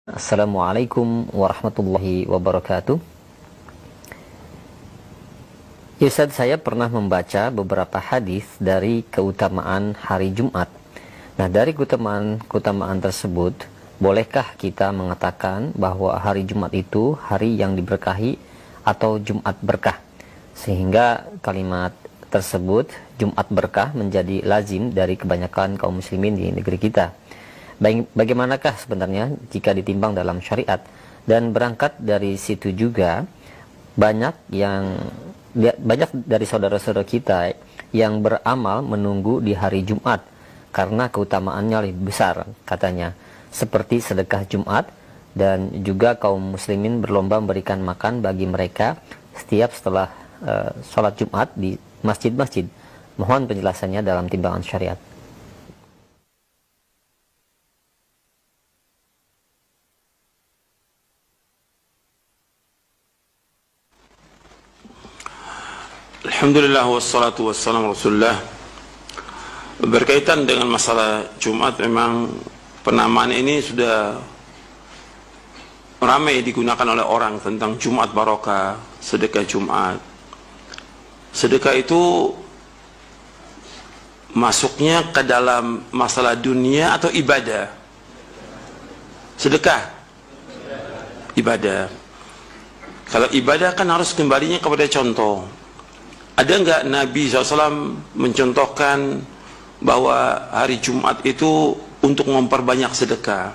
Assalamualaikum warahmatullahi wabarakatuh. Ya Ustaz, saya pernah membaca beberapa hadis dari keutamaan hari Jumat. Nah, dari keutamaan tersebut, bolehkah kita mengatakan bahwa hari Jumat itu hari yang diberkahi atau Jumat berkah? Sehingga kalimat tersebut, Jumat berkah, menjadi lazim dari kebanyakan kaum muslimin di negeri kita. Bagaimanakah sebenarnya jika ditimbang dalam syariat? Dan berangkat dari situ juga banyak dari saudara-saudara kita yang beramal menunggu di hari Jumat karena keutamaannya lebih besar katanya, seperti sedekah Jumat, dan juga kaum muslimin berlomba memberikan makan bagi mereka setiap setelah sholat Jumat di masjid-masjid. Mohon penjelasannya dalam timbangan syariat. Alhamdulillah wassalatu wassalamu rasulullah. Berkaitan dengan masalah Jumat, memang penamaan ini sudah ramai digunakan oleh orang tentang Jumat barokah, sedekah Jumat. Sedekah itu masuknya ke dalam masalah dunia atau ibadah? Sedekah ibadah. Kalau ibadah kan harus kembalinya kepada contoh. Ada enggak Nabi SAW mencontohkan bahwa hari Jumat itu untuk memperbanyak sedekah?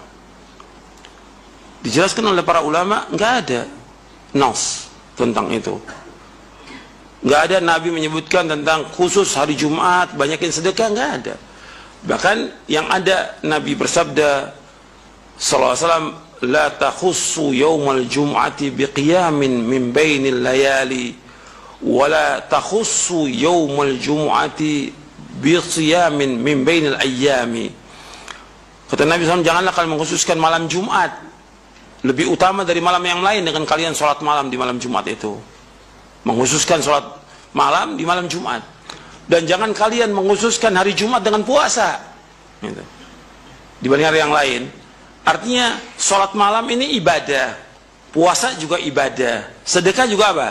Dijelaskan oleh para ulama, enggak ada nas tentang itu. Enggak ada Nabi menyebutkan tentang khusus hari Jumat banyakin sedekah, enggak ada. Bahkan yang ada, Nabi bersabda sallallahu alaihi wasallam, la takhussu yaumal jum'ati biqiyamin min bainil layali wala takhussu yaumal jumu'ati bisiyamin min bainil ayyami. Kata Nabi SAW, janganlah kalian mengkhususkan malam Jumat lebih utama dari malam yang lain dengan kalian sholat malam di malam Jumat itu. Mengkhususkan sholat malam di malam Jumat. Dan jangan kalian mengkhususkan hari Jumat dengan puasa gitu, dibanding hari yang lain. Artinya sholat malam ini ibadah, puasa juga ibadah, sedekah juga apa?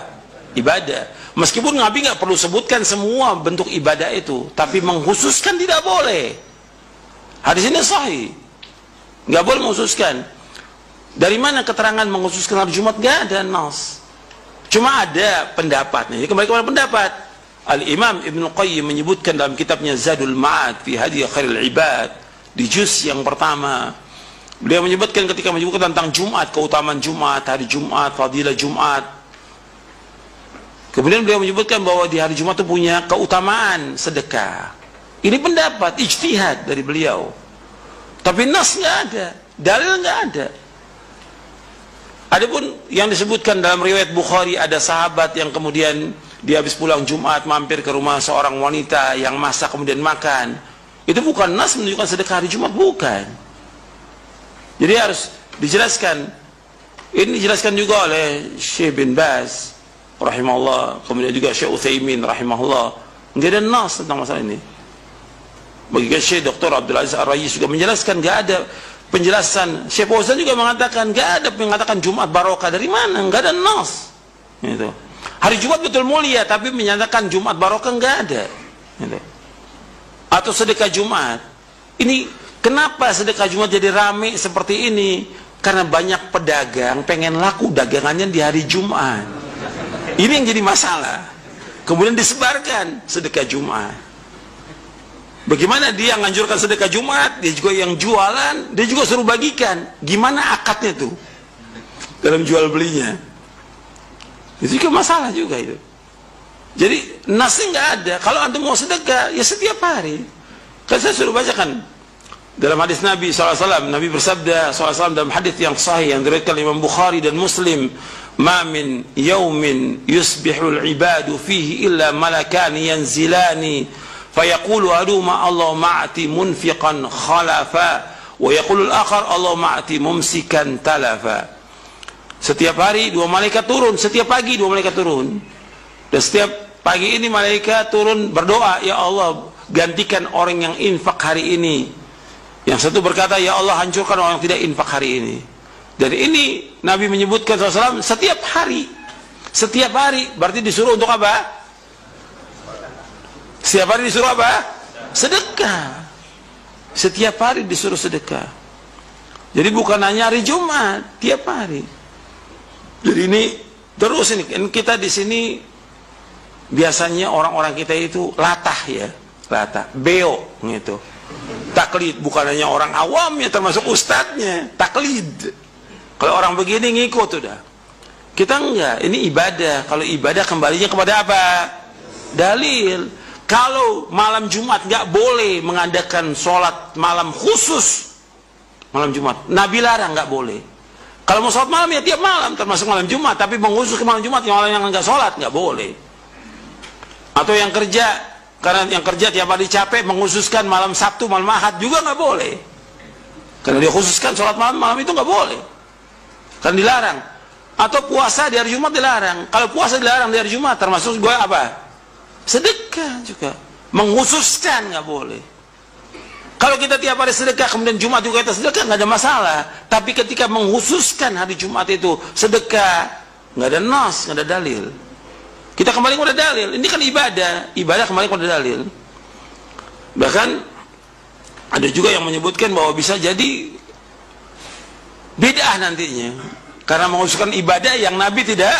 Ibadah. Meskipun Nabi nggak perlu sebutkan semua bentuk ibadah itu, tapi mengkhususkan tidak boleh. Hadis ini sahih, nggak boleh mengkhususkan. Dari mana keterangan mengkhususkan hari Jumat? Nggak ada nas. Cuma ada pendapat. Jadi kembali kepada pendapat. Al-Imam Ibn Qayyim menyebutkan dalam kitabnya Zadul Ma'ad fi Hadi Khairil Ibad, di juz yang pertama, beliau menyebutkan ketika menyebutkan tentang Jumat, keutamaan Jumat, hari Jumat, fadilah Jumat. Kemudian beliau menyebutkan bahwa di hari Jumat itu punya keutamaan sedekah. Ini pendapat ijtihad dari beliau. Tapi nas nggak ada, dalil nggak ada. Adapun yang disebutkan dalam riwayat Bukhari, ada sahabat yang kemudian dia habis pulang Jumat mampir ke rumah seorang wanita yang masak kemudian makan. Itu bukan nas menunjukkan sedekah hari Jumat, bukan. Jadi harus dijelaskan. Ini dijelaskan juga oleh Syekh bin Baz rahimahullah, kemudian juga Syekh Utsaimin rahimahullah. Enggak ada nas tentang masalah ini. Bagi Syekh Dr. Abdul Aziz Ar-Rayis juga menjelaskan, enggak ada penjelasan. Syekh Fauzan juga mengatakan enggak ada mengatakan Jumat barokah. Dari mana? Enggak ada nas. Gitu. Hari Jumat betul mulia, tapi menyatakan Jumat barokah enggak ada. Gitu. Atau sedekah Jumat. Ini kenapa sedekah Jumat jadi rame seperti ini? Karena banyak pedagang pengen laku dagangannya di hari Jumat. Ini yang jadi masalah. Kemudian disebarkan sedekah Jumat. Bagaimana dia menganjurkan sedekah Jumat, dia juga yang jualan, dia juga suruh bagikan. Gimana akadnya tuh dalam jual belinya? Itu juga masalah juga itu. Jadi nasnya nggak ada. Kalau antum mau sedekah, ya setiap hari. Kan saya suruh bacakan dalam hadis Nabi SAW. Nabi bersabda SAW dalam hadis yang sahih yang diriwayatkan Imam Bukhari dan Muslim, ma min yaumin yusbihul ibadu fihi illa malakani yanzilani fayaqulu aduma Allahumma a'ti munfiqan khalafa wa yaqulu al-akhar Allahumma a'ti mumsikan talafa. Setiap hari dua malaikat turun, setiap pagi dua malaikat turun. Dan setiap pagi ini malaikat turun berdoa, ya Allah gantikan orang yang infak hari ini. Yang satu berkata, ya Allah hancurkan orang yang tidak infak hari ini. Dan ini Nabi menyebutkan SAW setiap hari. Setiap hari berarti disuruh untuk apa? Setiap hari disuruh apa? Sedekah. Setiap hari disuruh sedekah. Jadi bukan hanya hari Jumat, tiap hari. Jadi ini terus ini kita di sini biasanya orang-orang kita itu latah ya, latah, beo gitu. Taklid, bukan hanya orang awamnya termasuk ustadznya, taklid. Kalau orang begini ngikut udah. Kita enggak, ini ibadah. Kalau ibadah kembalinya kepada apa? Dalil. Kalau malam Jumat nggak boleh mengadakan sholat malam khusus malam Jumat, Nabi larang nggak boleh. Kalau mau sholat malam ya tiap malam, termasuk malam Jumat, tapi mengkhusus ke malam Jumat yang nggak sholat nggak boleh. Atau yang kerja, karena yang kerja tiap hari capek, mengkhususkan malam Sabtu, malam Ahad juga nggak boleh. Karena dia khususkan sholat malam itu nggak boleh, kan dilarang. Atau puasa di hari Jumat dilarang. Kalau puasa dilarang di hari Jumat, termasuk gue apa? Sedekah juga, mengkhususkan nggak boleh. Kalau kita tiap hari sedekah, kemudian Jumat juga kita sedekah, nggak ada masalah. Tapi ketika mengkhususkan hari Jumat itu sedekah, nggak ada nas, nggak ada dalil. Kita kembali kepada dalil. Ini kan ibadah kembali kepada dalil. Bahkan ada juga yang menyebutkan bahwa bisa jadi bid'ah nantinya, karena mengkhususkan ibadah yang Nabi tidak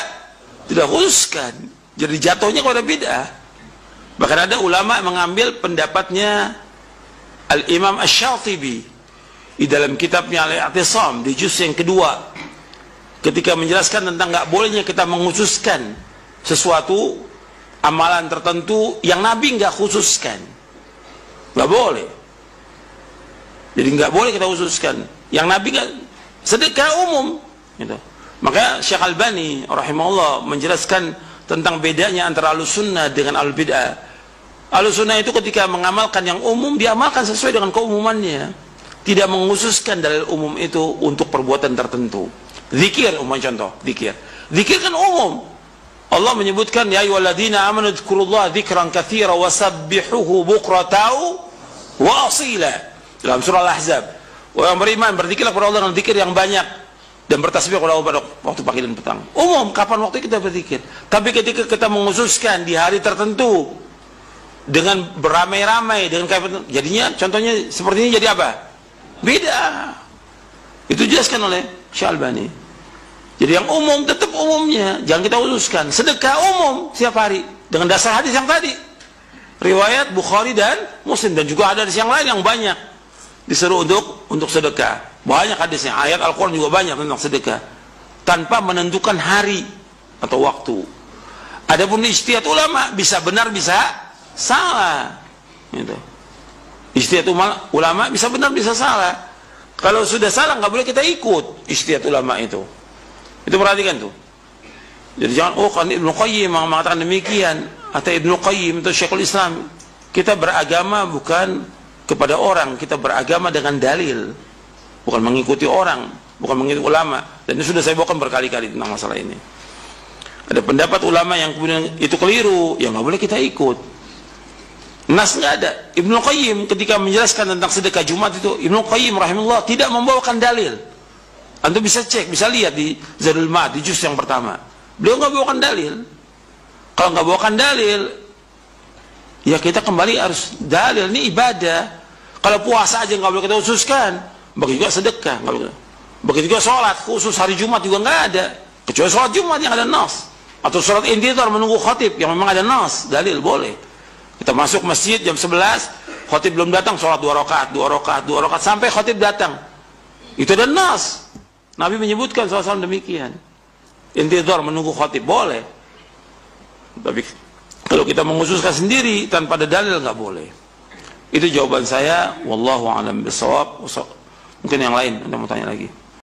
khususkan. Jadi jatuhnya kepada bid'ah. Bahkan ada ulama mengambil pendapatnya Al-Imam Asy-Syatibi di dalam kitabnya Al-I'tisam di juz yang kedua, ketika menjelaskan tentang nggak bolehnya kita mengkhususkan sesuatu amalan tertentu yang Nabi nggak khususkan. Nggak boleh. Jadi nggak boleh kita khususkan yang Nabi nggak, sedekah umum gitu. Makanya Syekh Albani rahimahullah menjelaskan tentang bedanya antara Ahlussunnah dengan Ahlul-Bid'ah. Ahlussunnah itu ketika mengamalkan yang umum, diamalkan sesuai dengan keumumannya, tidak mengkhususkan dalil umum itu untuk perbuatan tertentu. Zikir umum, contoh zikir kan umum. Allah menyebutkan ya ayyuhalladzina amanu dzkurullaha dzikran katsira wasabbihuhu bukratan wa asila dalam surah Al-Ahzab. Orang beriman berzikirlah kepada Allah dengan zikir yang banyak dan bertasbih kepada Allah pada waktu pagi dan petang. Umum, kapan waktu kita berzikir. Tapi ketika kita mengkhususkan di hari tertentu dengan beramai-ramai dengan kayak jadinya contohnya seperti ini, jadi apa? Beda. Itu dijelaskan oleh Syekh Albani. Jadi yang umum tetap umumnya, jangan kita khususkan. Sedekah umum setiap hari dengan dasar hadis yang tadi, riwayat Bukhari dan Muslim, dan juga ada hadis yang lain yang banyak disuruh untuk sedekah. Banyak hadisnya, ayat Al-Quran juga banyak tentang sedekah tanpa menentukan hari atau waktu. Adapun ijtihad ulama bisa benar bisa salah gitu. Ijtihad ulama bisa benar bisa salah. Kalau sudah salah nggak boleh kita ikut ijtihad ulama itu perhatikan tuh. Jadi jangan kan Ibnu Qayyim mengatakan demikian atau Ibnu Qayyim itu Syekhul Islam. Kita beragama bukan kepada orang, kita beragama dengan dalil, bukan mengikuti orang, bukan mengikuti ulama. Dan itu sudah saya bawakan berkali-kali tentang masalah ini. Ada pendapat ulama yang kemudian itu keliru, ya nggak boleh kita ikut. Nas nggak ada. Ibnu Qayyim ketika menjelaskan tentang sedekah Jumat itu, Ibnu Qayyim rahimahullah tidak membawakan dalil. Antum bisa cek, bisa lihat di Zadul Ma'ad di juz yang pertama. Beliau nggak bawakan dalil. Kalau nggak bawakan dalil, ya kita kembali harus dalil. Ini ibadah. Kalau puasa aja nggak boleh kita khususkan, begitu juga sedekah nggak boleh. Begitu juga sholat khusus hari Jumat juga nggak ada, kecuali sholat Jumat yang ada nas, atau sholat intidhar menunggu khatib yang memang ada nas, dalil boleh. Kita masuk masjid jam 11, khatib belum datang, sholat 2 rakaat sampai khatib datang. Itu ada nas. Nabi menyebutkan SAW demikian. Intidhar menunggu khatib boleh. Tapi kalau kita mengkhususkan sendiri tanpa ada dalil nggak boleh. Itu jawaban saya. Wallahu a'lam bishawab. Mungkin yang lain Anda mau tanya lagi.